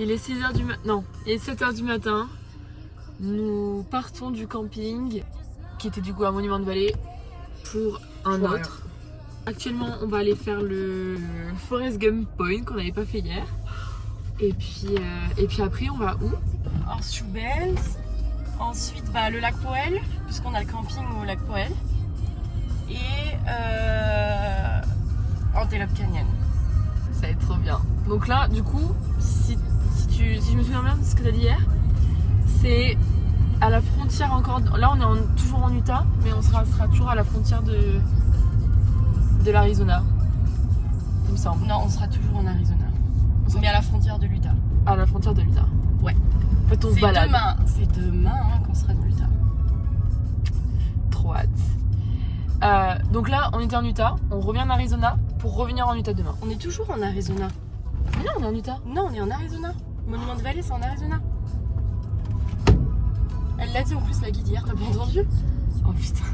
Il est 6h du matin. Non, il est 7h du matin. Nous partons du camping, qui était du coup un monument de vallée, pour un autre. Actuellement, on va aller faire le Forrest Gump Point qu'on n'avait pas fait hier. Et puis après, on va où? Horseshoe. Ensuite, le lac Powell, puisqu'on a le camping au lac Powell. Et Antelope Canyon. Ça va être trop bien. Donc là, du coup, si je me souviens bien de ce que tu as dit hier, c'est à la frontière encore. Là, on est toujours en Utah, mais on sera toujours à la frontière de l'Arizona, il me semble. Non, on sera toujours en Arizona. Mais à la frontière de l'Utah. À la frontière de l'Utah. Ouais. En fait, on se balade. C'est demain qu'on sera de l'Utah. Trop hâte. Donc là, on était en Utah, on revient en Arizona pour revenir en Utah demain. On est toujours en Arizona. Mais non, on est en Utah. Non, on est en Arizona. Le monument de vallée, c'est en Arizona. Elle l'a dit en plus, la guide hier, t'as pas entendu? Oh putain.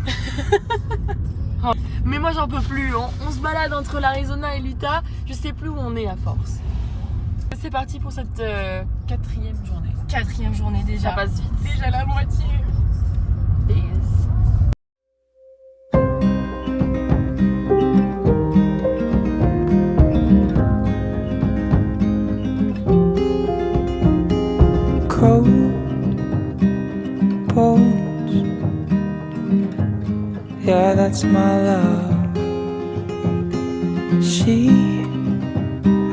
Oh. Mais moi, j'en peux plus. On se balade entre l'Arizona et l'Utah. Je sais plus où on est à force. C'est parti pour cette 4e journée. 4e journée déjà. Ça passe vite. Déjà la moitié. Yes. Cold bones, yeah, that's my love. She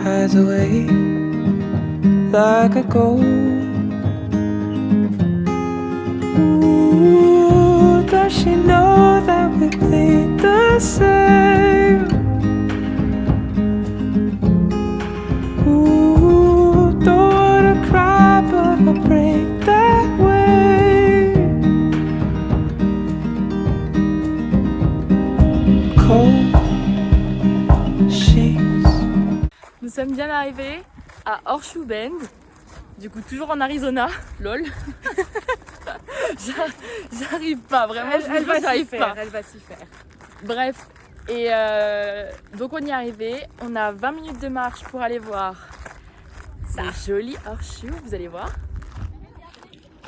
hides away like a ghost. Ooh, does she know that we think the same? Ooh, don't wanna cry, but I'll break that way. Cold sheets. Nous sommes bien arrivés à Horseshoe Bend. Du coup, toujours en Arizona. Lol. J'arrive pas, vraiment. Elle va s'y faire. Bref. Et donc, on y est arrivé. On a 20 minutes de marche pour aller voir ça. Joli Horseshoe, vous allez voir.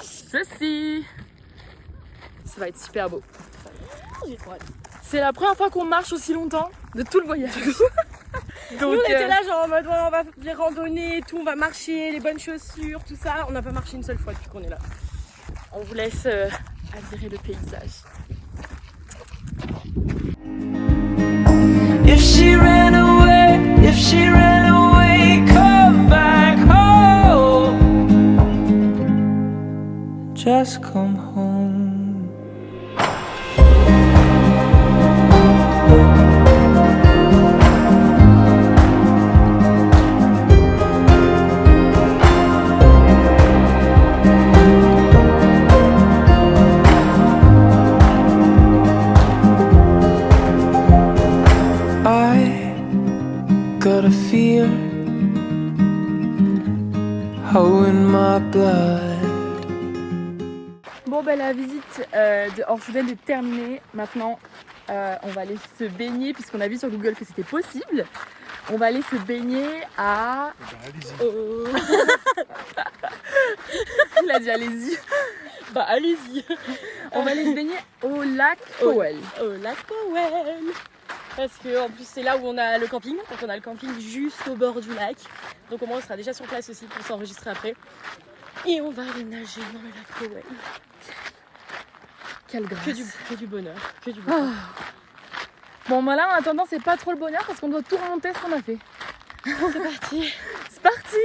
Ceci. Ça va être super beau. C'est la première fois qu'on marche aussi longtemps de tout le voyage. Donc, nous on était là genre en mode on va les randonnées et tout, on va marcher, les bonnes chaussures, tout ça. On n'a pas marché une seule fois depuis qu'on est là. on vous laisse admirer le paysage. If she ran away, come back home. Just come home. Got a fear in my blood. Bon ben la visite de Horseshoe Bend est terminée. Maintenant on va aller se baigner puisqu'on a vu sur Google que c'était possible. On va aller se baigner à... Il a dit allez-y. Bah allez-y. On va aller se baigner au lac Powell. Au lac Powell. Parce que en plus c'est là où on a le camping. Donc on a le camping juste au bord du lac. Donc au moins on sera déjà sur place aussi pour s'enregistrer après. Et on va aller nager dans le lac Powell. Quelle grâce. Que du bonheur. Que du bonheur. Oh. Bon ben là en attendant c'est pas trop le bonheur parce qu'on doit tout remonter ce qu'on a fait. C'est parti. C'est parti.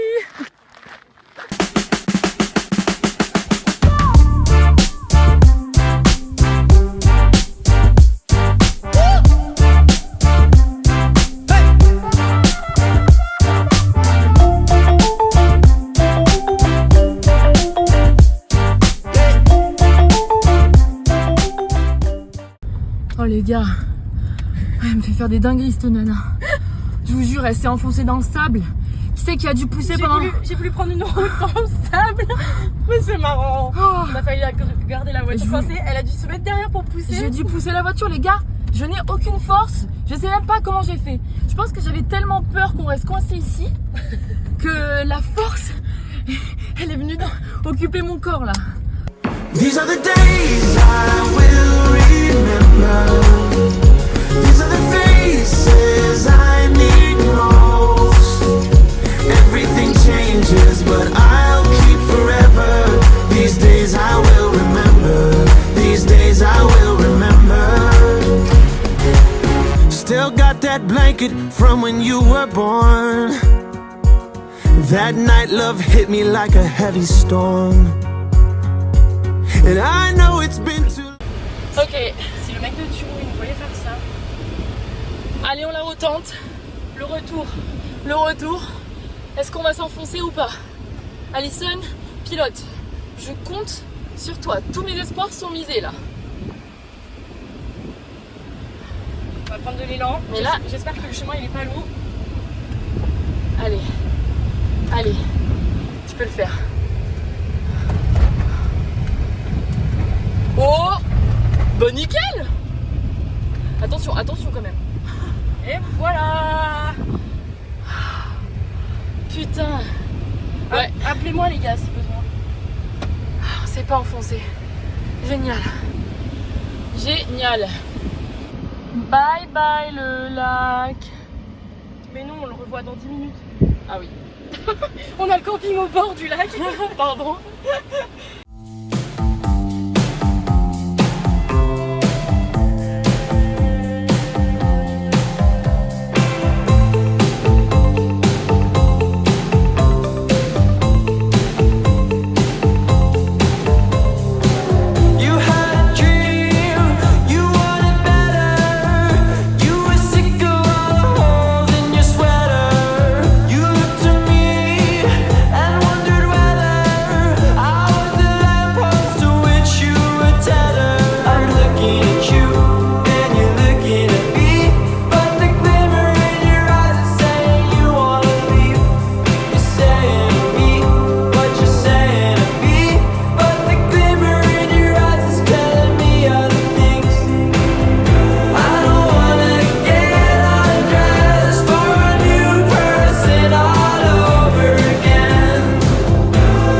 Oh les gars, elle me fait faire des dingueries cette nana. Je vous jure, elle s'est enfoncée dans le sable. Qui c'est qui a dû pousser pendant... J'ai voulu prendre une route dans le sable. Mais c'est marrant. Oh. On a failli garder la voiture coincée. Elle a dû se mettre derrière pour pousser. J'ai dû pousser la voiture les gars. Je n'ai aucune force. Je sais même pas comment j'ai fait. Je pense que j'avais tellement peur qu'on reste coincé ici que la force Elle est venue occuper mon corps là. These are the days I will remember. These are the faces I need most. Everything changes, but I'll keep forever. These days I will remember. These days I will remember. Still got that blanket from when you were born. That night love hit me like a heavy storm. And I know it's been too. Ok, si le mec de Turo il nous voyait faire ça. Allez, on la retente. Le retour. Le retour. Est-ce qu'on va s'enfoncer ou pas? Alison, pilote. Je compte sur toi. Tous mes espoirs sont misés là. On va prendre de l'élan. Mais là, j'espère que le chemin il est pas lourd. allez. Allez. Tu peux le faire. Oh! Bon nickel! Attention, attention quand même. Et voilà. Putain! Ouais, Appelez-moi les gars si besoin. on s'est pas enfoncé. Génial. Génial. Bye bye le lac. Mais non, on le revoit dans 10 minutes. Ah oui. On a le camping au bord du lac. Pardon. You had a dream, you wanted better. You were sick of all the holes in your sweater. You looked to me and wondered whether I was the lamppost to which you were tethered. I'm looking at you and you're looking at me, but the glimmer in your eyes is saying you wanna leave. You're saying to me what you're saying to me, but the glimmer in your eyes is telling me other things. I don't wanna get undressed for a new person all over again.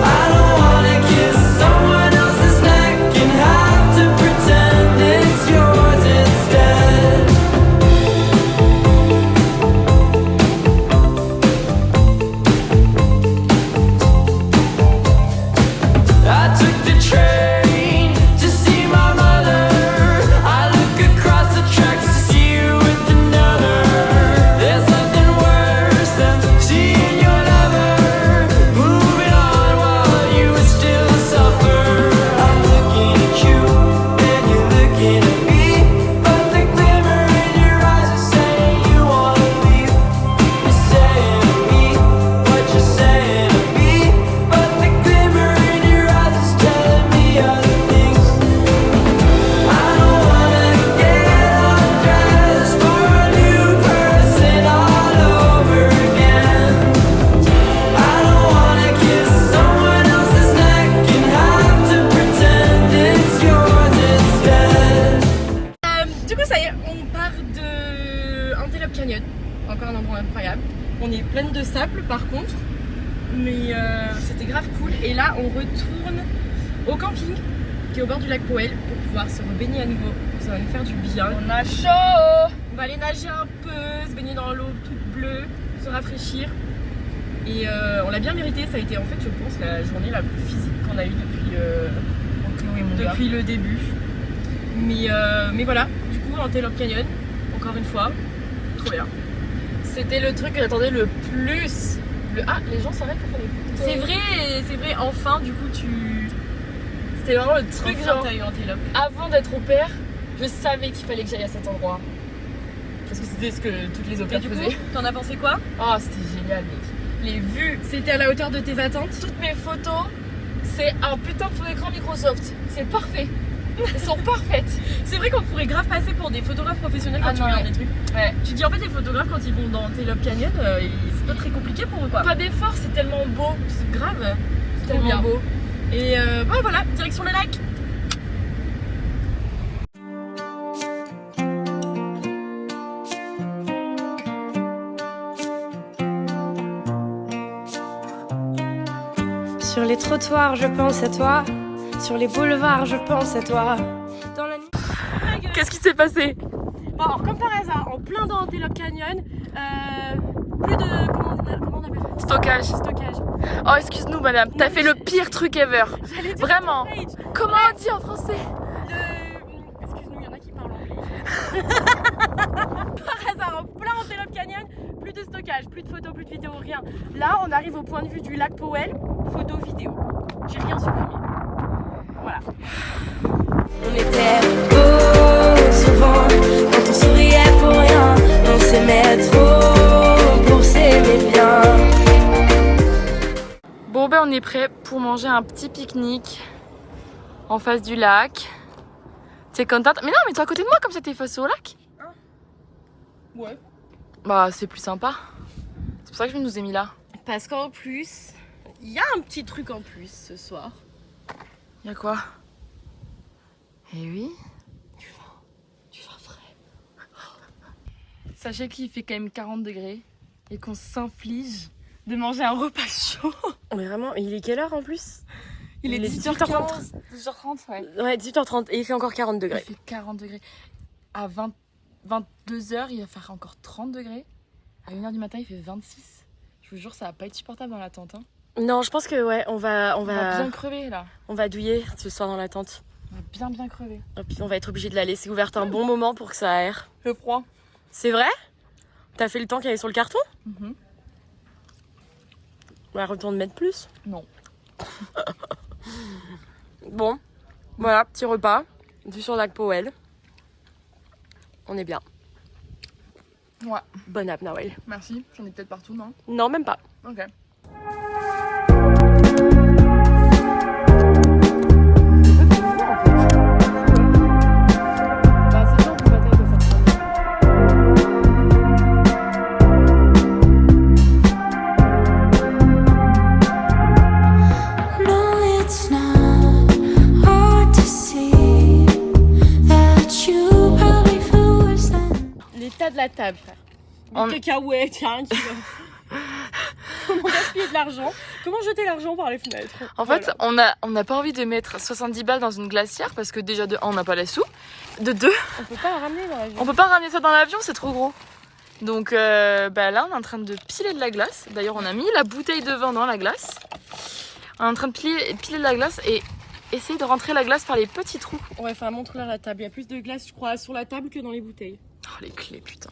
I don't wanna kiss someone else's neck and have to pretend it's yours instead. I took the train to see my mother. I look across the tracks to see you with another. There's nothing worse than seeing your lover moving on while you still suffer. I'm looking at you and you're looking at me, but the glimmer in your eyes is saying you wanna leave. You're saying to me what you're saying to me, but the glimmer in your eyes is telling me other things. I don't wanna get undressed for a new person all over again. I don't wanna kiss someone else's neck and have to pretend it's yours instead. Du coup ça y est, on part de Antelope Canyon. Encore un endroit incroyable. On est pleine de sable par contre. Mais c'était grave cool. Et là on retourne au camping qui est au bord du lac Powell pour pouvoir se rebaigner à nouveau. Ça va nous faire du bien. On a chaud! On va aller nager un peu, se baigner dans l'eau toute bleue, se rafraîchir. Et on l'a bien mérité. Ça a été en fait je pense la journée la plus physique qu'on a eue depuis le début. Mais voilà, du coup Antelope Canyon, encore une fois, trop bien. C'était le truc que j'attendais le plus. Ah, les gens s'arrêtent pour faire des photos. C'est vrai, enfin du coup C'était vraiment le truc enfin, genre. t'as eu Antelope. Avant d'être au pair, je savais qu'il fallait que j'aille à cet endroit. Parce que c'était ce que toutes les Et opères du coup, faisaient. t'en as pensé quoi? Ah, c'était génial, mec. Les vues, C'était à la hauteur de tes attentes? toutes mes photos, c'est un putain de fond d'écran Microsoft. C'est parfait. Elles sont parfaites. C'est vrai qu'on pourrait grave passer pour des photographes professionnels quand Ah tu non, regardes ouais. des trucs. Ouais. Tu dis en fait les photographes quand ils vont dans Antelope Canyon, c'est pas très compliqué pour eux quoi. Pas d'effort, c'est tellement beau. C'est grave. C'est Trop tellement bien. beau. Et bah voilà, direction le lac. Sur les trottoirs, je pense à toi. Sur les boulevards, je pense à toi. Dans la nuit... Qu'est-ce qui s'est passé? Bon, alors, comme par hasard, en plein dans Antelope Canyon, plus de... Comment on appelle ça? Stockage. Stockage. Oh, excuse-nous, madame, t'as fait le pire truc ever. J'allais dire Vraiment. storage. Comment on dit en français? Excuse-nous, il y en a qui parlent anglais. Par hasard, en plein Antelope Canyon, plus de stockage, plus de photos, plus de vidéos, rien. Là, on arrive au point de vue du lac Powell, photo, vidéo. J'ai rien supprimé. Voilà. On était beaux souvent, quand on souriait pour rien, on s'aimait trop pour s'aimer bien. Bon, ben on est prêt pour manger un petit pique-nique en face du lac. T'es contente? Mais non, mais toi à côté de moi, comme ça t'es face au lac. Ouais. Bah, c'est plus sympa. C'est pour ça que je nous ai mis là. Parce qu'en plus, il y a un petit truc en plus ce soir. Y'a quoi? Eh oui. Du vin frais. Sachez qu'il fait quand même 40 degrés et qu'on s'inflige de manger un repas chaud. Mais vraiment, il est quelle heure en plus? Il est 18h30. 18h30, ouais. Ouais, 18h30 et il fait encore 40 degrés. Il fait 40 degrés. À 22h, il va faire encore 30 degrés. À 1h du matin, il fait 26. Je vous jure, ça va pas être supportable dans la tente. Hein. Non, je pense que ouais, on va bien crever là. on va douiller ce soir dans la tente. On va bien crever. Et puis on va être obligé de la laisser ouverte un bon moment pour que ça aère. Le froid. C'est vrai? T'as fait le temps qu'elle est sur le carton? Bah, retourne mettre plus. Non. Bon, voilà, petit repas, vue sur le lac Powell. On est bien. Ouais. Bonne app, Nawel. Merci. J'en ai peut-être partout, non? Non, même pas. Ok. No, it's not hard to see that you probably feel worse than L'état de la table, frère. On- Des cacahuètes, tiens, Comment gaspiller de l'argent? Comment jeter l'argent par les fenêtres? En fait, on n'a pas envie de mettre 70 balles dans une glacière parce que déjà de 1, on n'a pas les sous. De 2, on peut pas la ramener dans l'avion. on peut pas ramener ça dans l'avion, c'est trop gros. Donc bah là, on est en train de piler de la glace. D'ailleurs, on a mis la bouteille de vin dans la glace. On est en train de piler de la glace et essayer de rentrer la glace par les petits trous. Ouais, enfin, montre-leur la table. Il y a plus de glace, je crois, sur la table que dans les bouteilles. Oh, les clés, putain.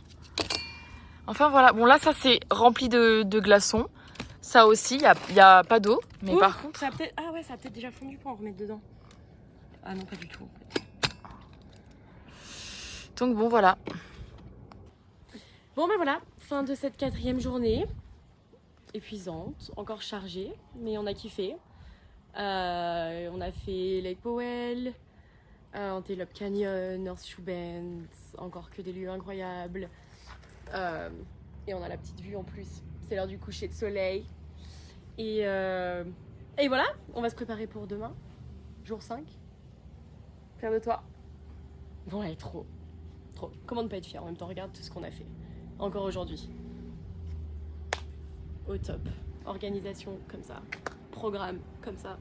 Enfin voilà, bon là ça c'est rempli de glaçons. Ça aussi, il y a pas d'eau. Mais Oh, par contre, ça a peut-être... Ah ouais, ça a peut-être déjà fondu pour en remettre dedans. Ah non, pas du tout. En fait. donc bon voilà. Bon ben voilà, fin de cette 4e journée. Épuisante, encore chargée, mais on a kiffé. On a fait Lake Powell, Antelope Canyon, North Shoe Bend, encore que des lieux incroyables. Et on a la petite vue en plus. C'est l'heure du coucher de soleil. Et voilà, on va se préparer pour demain, jour 5. Fier de toi. Bon, ouais, trop. Comment ne pas être fier en même temps? Regarde tout ce qu'on a fait. Encore aujourd'hui. Au top. Organisation comme ça. Programme comme ça.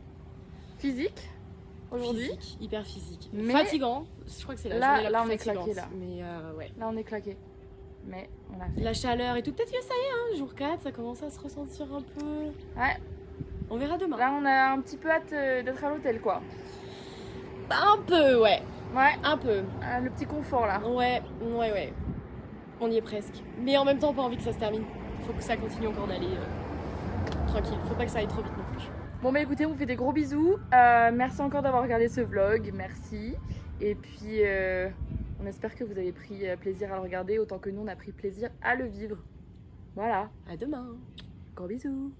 Physique aujourd'hui. Physique, hyper physique. Mais- Fatigant. Je crois que c'est la Là- journée la là, plus on est fatigante. claqué, là. Mais ouais. Là on est claqué. Mais on a fait. La chaleur et tout. Peut-être que ça y est, hein, jour 4, ça commence à se ressentir un peu. Ouais. On verra demain. Là on a un petit peu hâte d'être à l'hôtel quoi. Un peu, ouais. Ouais. Un peu. Le petit confort là. Ouais. On y est presque. Mais en même temps, pas envie que ça se termine. Faut que ça continue encore d'aller tranquille. Faut pas que ça aille trop vite non plus. Bon bah écoutez, on vous fait des gros bisous. Merci encore d'avoir regardé ce vlog. Merci. Et puis on espère que vous avez pris plaisir à le regarder autant que nous on a pris plaisir à le vivre. Voilà. À demain. Gros bisous.